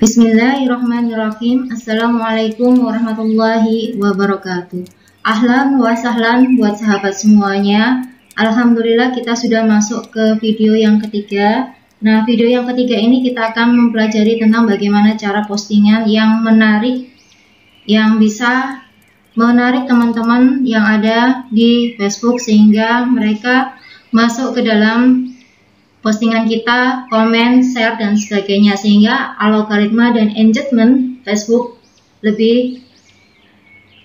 Bismillahirrahmanirrahim. Assalamualaikum warahmatullahi wabarakatuh. Ahlan wa sahlan buat sahabat semuanya. Alhamdulillah kita sudah masuk ke video yang ketiga. Nah, video yang ketiga ini kita akan mempelajari tentang bagaimana cara postingan yang menarik, yang bisa menarik teman-teman yang ada di Facebook sehingga mereka masuk ke dalam postingan kita, komen, share, dan sebagainya, sehingga algoritma dan engagement Facebook lebih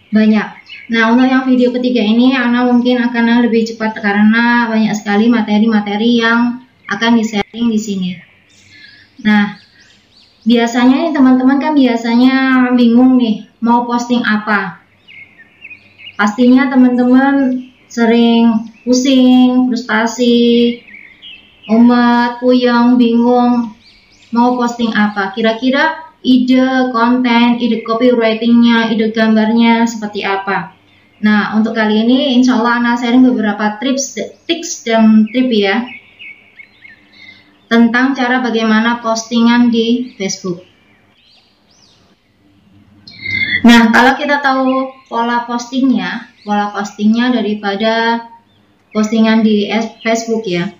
banyak. Nah, untuk yang video ketiga ini Ana mungkin akan lebih cepat karena banyak sekali materi-materi yang akan di-sharing di sini. Nah, biasanya teman-teman kan biasanya bingung nih mau posting apa. Pastinya teman-teman sering pusing, frustasi, umat, puyeng, bingung mau posting apa. Kira-kira ide konten, ide copywritingnya, ide gambarnya seperti apa. Nah, untuk kali ini insya Allah Ana sharing beberapa tips dan trik ya tentang cara bagaimana postingan di Facebook. Nah, kalau kita tahu pola postingnya daripada postingan di Facebook ya,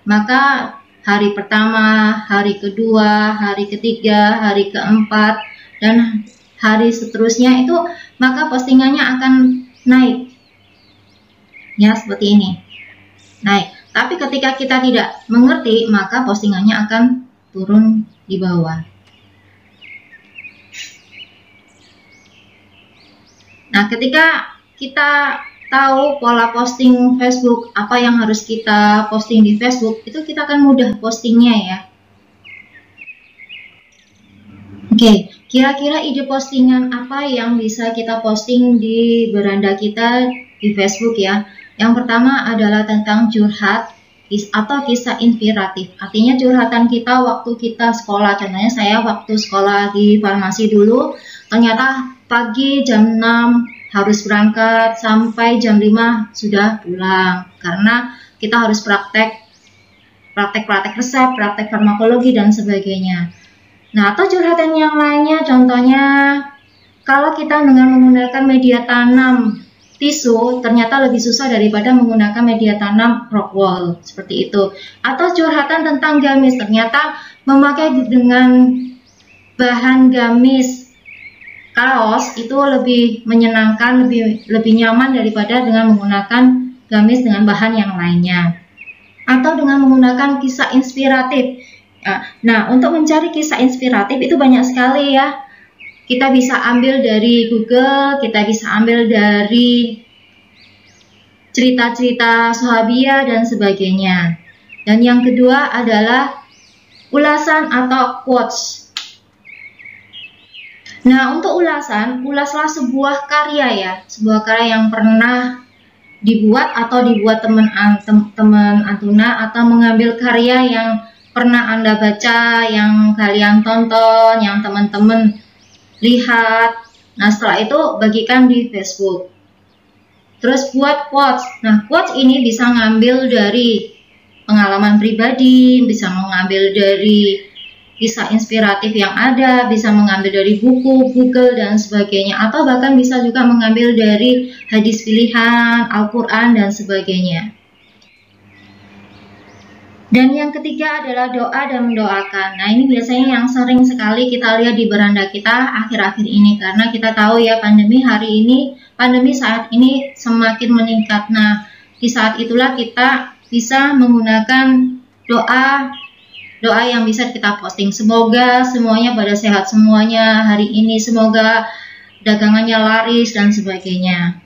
maka hari pertama, hari kedua, hari ketiga, hari keempat, dan hari seterusnya itu maka postingannya akan naik ya, seperti ini, naik. Tapi ketika kita tidak mengerti, maka postingannya akan turun di bawah. Nah, ketika kita tahu pola posting Facebook, apa yang harus kita posting di Facebook, itu kita akan mudah postingnya ya. Oke, kira-kira ide postingan apa yang bisa kita posting di beranda kita di Facebook ya. Yang pertama adalah tentang curhat atau kisah inspiratif. Artinya curhatan kita waktu kita sekolah. Contohnya saya waktu sekolah di farmasi dulu, ternyata pagi jam 6 harus berangkat sampai jam 5 sudah pulang karena kita harus praktek resep, praktek farmakologi dan sebagainya. Nah, atau curhatan yang lainnya, contohnya kalau kita dengan menggunakan media tanam tisu ternyata lebih susah daripada menggunakan media tanam rock wool, seperti itu. Atau curhatan tentang gamis, ternyata memakai dengan bahan gamis kaos itu lebih menyenangkan, lebih nyaman daripada dengan menggunakan gamis dengan bahan yang lainnya. Atau dengan menggunakan kisah inspiratif. Nah, untuk mencari kisah inspiratif itu banyak sekali ya. Kita bisa ambil dari Google, kita bisa ambil dari cerita-cerita sahabiah dan sebagainya. Dan yang kedua adalah ulasan atau quotes. Nah, untuk ulaslah sebuah karya ya, sebuah karya yang pernah dibuat atau dibuat teman Antuna, atau mengambil karya yang pernah Anda baca, yang kalian tonton, yang teman-teman lihat. Nah, setelah itu bagikan di Facebook. Terus buat quotes. Nah, quotes ini bisa ngambil dari pengalaman pribadi, bisa mengambil dari kisah inspiratif yang ada, bisa mengambil dari buku, Google, dan sebagainya. Atau bahkan bisa juga mengambil dari hadis pilihan, Al-Quran, dan sebagainya. Dan yang ketiga adalah doa dan mendoakan. Nah, ini biasanya yang sering sekali kita lihat di beranda kita akhir-akhir ini. Karena kita tahu ya pandemi saat ini semakin meningkat. Nah, di saat itulah kita bisa menggunakan doa yang bisa kita posting. Semoga semuanya pada sehat semuanya hari ini, semoga dagangannya laris dan sebagainya.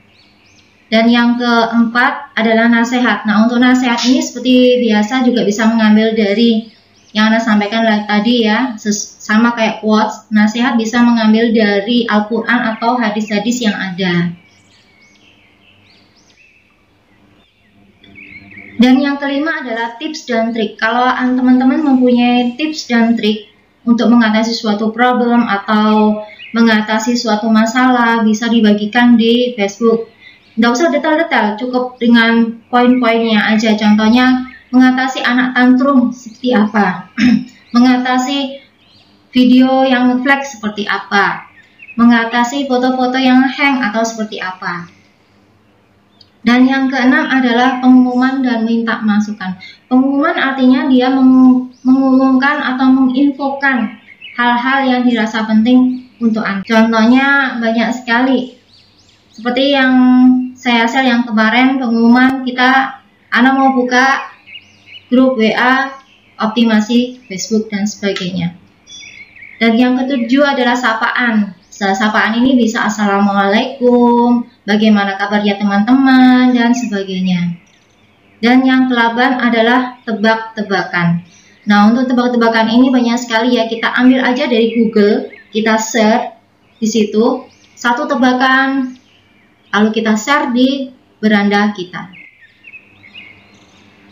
Dan yang keempat adalah nasihat. Nah, untuk nasihat ini seperti biasa juga bisa mengambil dari yang Anda sampaikan tadi ya, sama kayak quotes. Nasihat bisa mengambil dari Al-Quran atau hadis-hadis yang ada. Dan yang kelima adalah tips dan trik. Kalau teman-teman mempunyai tips dan trik untuk mengatasi suatu problem atau mengatasi suatu masalah, bisa dibagikan di Facebook. Nggak usah detail-detail, cukup dengan poin-poinnya aja. Contohnya mengatasi anak tantrum seperti apa, mengatasi video yang ngeflag seperti apa, mengatasi foto-foto yang hang atau seperti apa. Dan yang keenam adalah pengumuman dan minta masukan. Pengumuman artinya dia mengumumkan atau menginfokan hal-hal yang dirasa penting untuk Anda. Contohnya banyak sekali. Seperti yang saya share yang kemarin, pengumuman kita, Anda mau buka grup WA, optimasi Facebook dan sebagainya. Dan yang ketujuh adalah sapaan. Sapaan ini bisa assalamualaikum, bagaimana kabarnya teman-teman, dan sebagainya. Dan yang ke-8 adalah tebak-tebakan. Nah, untuk tebak-tebakan ini banyak sekali ya. Kita ambil aja dari Google, kita search di situ satu tebakan, lalu kita share di beranda kita.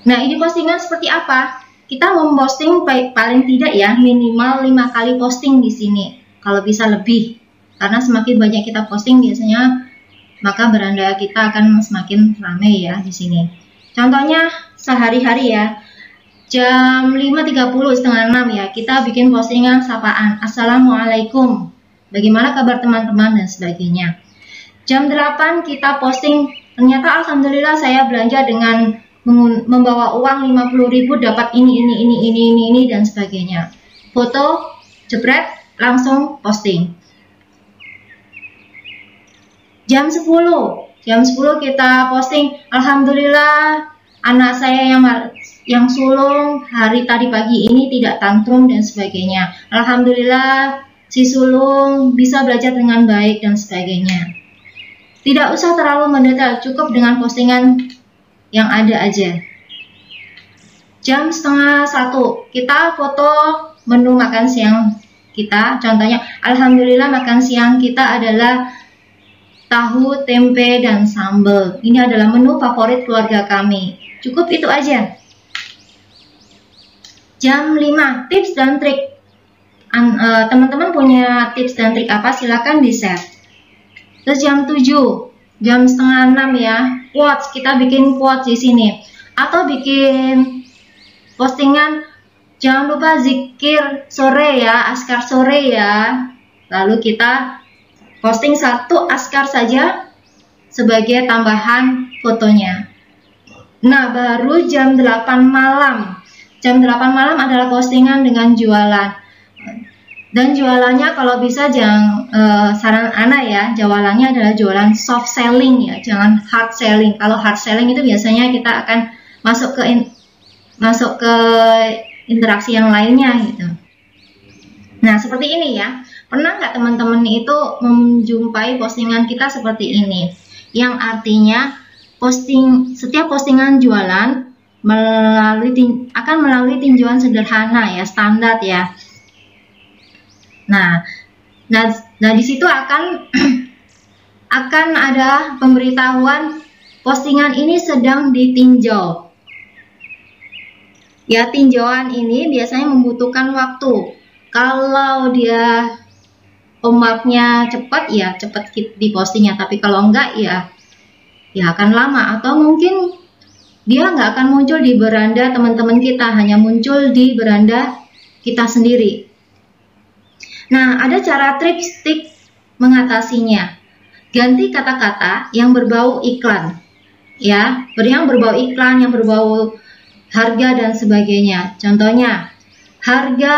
Nah, ini postingan seperti apa? Kita memposting paling tidak ya minimal 5 kali posting di sini, kalau bisa lebih. Karena semakin banyak kita posting biasanya maka beranda kita akan semakin ramai ya di sini. Contohnya sehari-hari ya, jam 5.30 setengah 6 ya, kita bikin postingan sapaan, assalamualaikum, bagaimana kabar teman-teman dan sebagainya. Jam 8 kita posting, ternyata alhamdulillah saya belanja dengan membawa uang 50.000 dapat ini dan sebagainya. Foto, jebret, langsung posting. Jam 10 kita posting, alhamdulillah anak saya yang sulung hari tadi pagi ini tidak tantrum dan sebagainya. Alhamdulillah si sulung bisa belajar dengan baik dan sebagainya. Tidak usah terlalu mendetail, cukup dengan postingan yang ada aja. Jam 12:30 kita foto menu makan siang kita. Contohnya, alhamdulillah makan siang kita adalah tahu, tempe, dan sambal. Ini adalah menu favorit keluarga kami. Cukup itu aja. Jam 5, tips dan trik. Teman-teman punya tips dan trik apa? Silakan di-share. Terus jam 7, jam 5:30 ya, quotes. Kita bikin quotes di sini. Atau bikin postingan, jangan lupa zikir sore ya, askar sore ya. Lalu kita posting satu askar saja sebagai tambahan fotonya. Nah, baru jam 8 malam. Jam 8 malam adalah postingan dengan jualan. Dan jualannya kalau bisa jangan, saran Ana ya, jualannya adalah jualan soft selling ya, jangan hard selling. Kalau hard selling itu biasanya kita akan masuk ke interaksi yang lainnya gitu. Nah, seperti ini ya. Pernah nggak teman-teman itu menjumpai postingan kita seperti ini? Yang artinya setiap postingan jualan akan melalui tinjauan sederhana ya, standar ya. Nah di situ akan ada pemberitahuan postingan ini sedang ditinjau. Ya, tinjauan ini biasanya membutuhkan waktu. Kalau dia omaknya cepat ya cepat dipostingnya, tapi kalau enggak ya akan lama, atau mungkin dia nggak akan muncul di beranda teman-teman kita, hanya muncul di beranda kita sendiri. Nah, ada cara trik mengatasinya. Ganti kata-kata yang berbau iklan ya, yang berbau iklan, yang berbau harga dan sebagainya. Contohnya, harga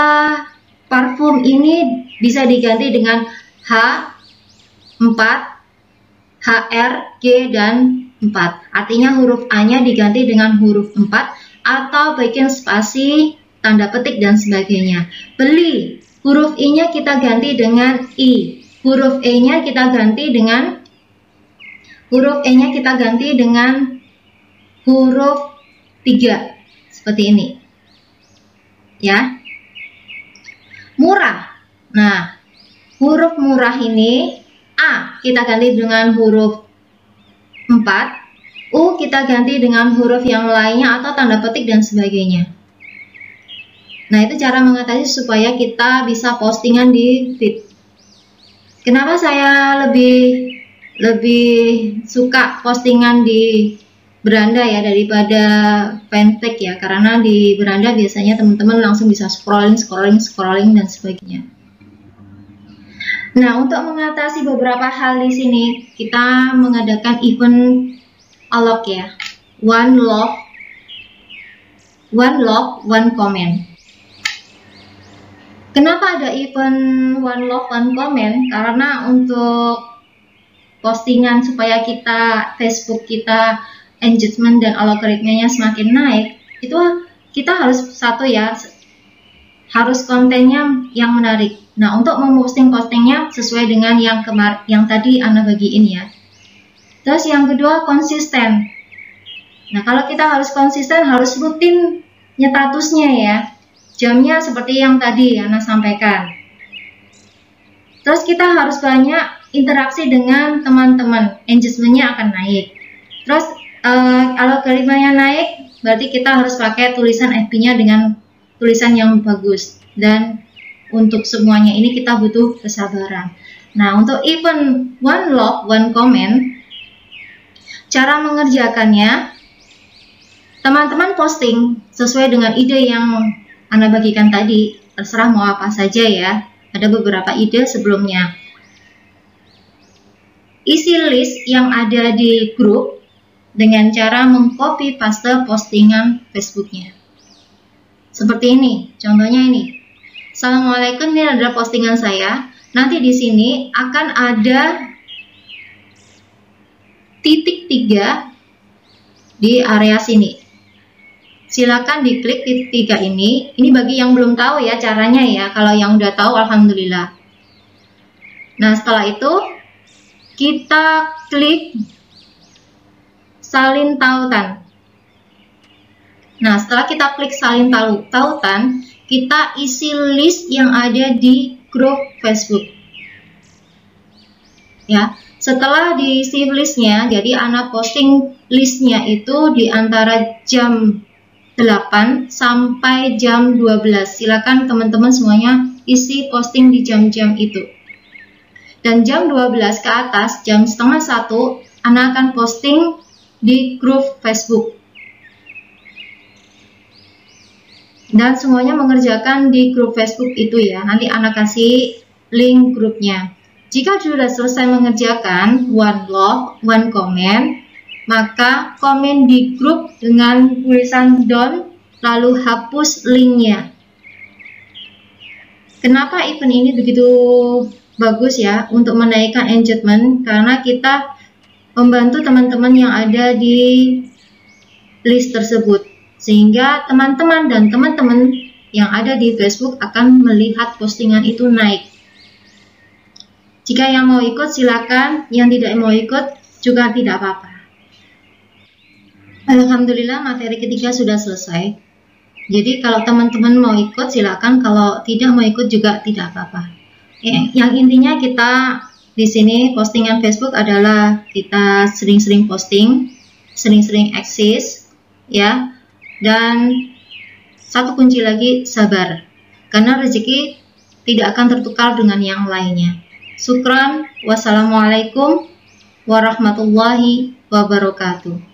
parfum ini bisa diganti dengan H4, HR, G, dan 4. Artinya huruf A-nya diganti dengan huruf 4 atau bikin spasi, tanda petik, dan sebagainya. Beli, huruf I-nya kita ganti dengan I. Huruf E-nya kita ganti dengan huruf 3. Seperti ini. Ya. Murah. Nah, huruf murah ini A kita ganti dengan huruf 4, U kita ganti dengan huruf yang lainnya atau tanda petik dan sebagainya. Nah, itu cara mengatasi supaya kita bisa postingan di feed. Kenapa saya lebih suka postingan di beranda ya daripada fanpage ya, karena di beranda biasanya teman-teman langsung bisa scrolling dan sebagainya. Nah, untuk mengatasi beberapa hal di sini, kita mengadakan event alok ya. One love, one comment. Kenapa ada event one love, one comment? Karena untuk postingan supaya Facebook kita engagement dan algoritmanya semakin naik, itu kita harus satu ya, harus kontennya yang menarik. Nah, untuk memposting postingnya sesuai dengan yang tadi Ana bagiin ya. Terus yang kedua, konsisten. Nah, kalau kita harus konsisten, harus rutin statusnya ya. Jamnya seperti yang tadi Ana sampaikan. Terus kita harus banyak interaksi dengan teman-teman, engagementnya akan naik. Terus algoritmanya naik, berarti kita harus pakai tulisan FB-nya dengan tulisan yang bagus. Dan untuk semuanya ini kita butuh kesabaran. Nah, untuk event one love, one comment, cara mengerjakannya, teman-teman posting sesuai dengan ide yang Ana bagikan tadi, terserah mau apa saja ya. Ada beberapa ide sebelumnya. Isi list yang ada di grup dengan cara mengcopy paste postingan Facebooknya. Seperti ini, contohnya ini. Assalamualaikum, ini adalah postingan saya. Nanti di sini akan ada titik 3 di area sini. Silakan diklik titik 3 ini. Ini bagi yang belum tahu ya caranya ya. Kalau yang udah tahu, alhamdulillah. Nah, setelah itu kita klik salin tautan. Nah, setelah kita klik salin tautan, kita isi list yang ada di grup Facebook. Ya, setelah diisi listnya, jadi Ana posting listnya itu di antara jam 8 sampai jam 12. Silakan teman-teman semuanya isi posting di jam-jam itu. Dan jam 12 ke atas, jam setengah 1, Ana akan posting di grup Facebook. Dan semuanya mengerjakan di grup Facebook itu ya. Nanti Ana kasih link grupnya. Jika sudah selesai mengerjakan one love, one comment, maka komen di grup dengan tulisan done, lalu hapus linknya. Kenapa event ini begitu bagus ya untuk menaikkan engagement? Karena kita membantu teman-teman yang ada di list tersebut. Sehingga teman-teman dan teman-teman yang ada di Facebook akan melihat postingan itu naik. Jika yang mau ikut silakan, yang tidak mau ikut juga tidak apa-apa. Alhamdulillah materi ketiga sudah selesai. Jadi kalau teman-teman mau ikut silakan, kalau tidak mau ikut juga tidak apa-apa. Yang intinya kita di sini postingan Facebook adalah kita sering-sering posting, sering-sering eksis, ya. Dan satu kunci lagi, sabar. Karena rezeki tidak akan tertukar dengan yang lainnya. Syukran. Wassalamualaikum warahmatullahi wabarakatuh.